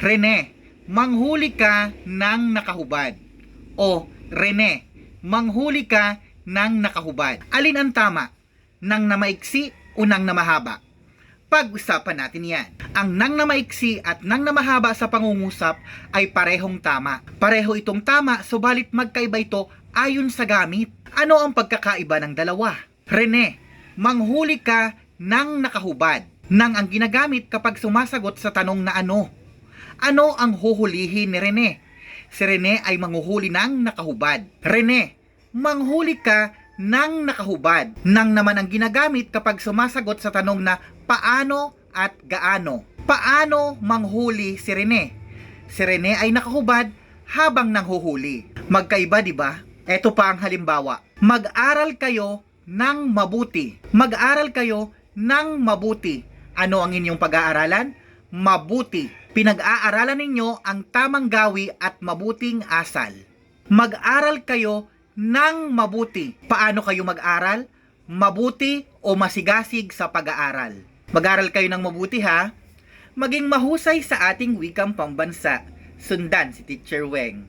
Rene, manghuli ka ng nakahubad. O Rene, manghuli ka ng nakahubad. Alin ang tama? Nang na maiksi o nang na mahaba? Pag-usapan natin yan. Ang nang na maiksi at nang na mahaba sa pangungusap ay parehong tama. Pareho itong tama, subalit magkaiba ito ayon sa gamit. Ano ang pagkakaiba ng dalawa? Rene, manghuli ka ng nakahubad. Nang ang ginagamit kapag sumasagot sa tanong na ano. Ano ang huhulihin ni Rene? Si Rene ay manghuhuli ng nakahubad. Rene, manghuli ka ng nakahubad. Nang naman ang ginagamit kapag sumasagot sa tanong na paano at gaano. Paano manghuli si Rene? Si Rene ay nakahubad habang nanghuhuli. Magkaiba, di ba? Ito pa ang halimbawa. Mag-aral kayo ng mabuti. Mag-aral kayo ng mabuti. Ano ang inyong pag-aaralan? Mabuti. Pinag-aaralan ninyo ang tamang gawi at mabuting asal. Mag-aral kayo ng mabuti. Paano kayo mag-aral? Mabuti o masigasig sa pag-aaral. Mag-aral kayo ng mabuti ha. Maging mahusay sa ating wikang pambansa. Sundan si Teacher Weng.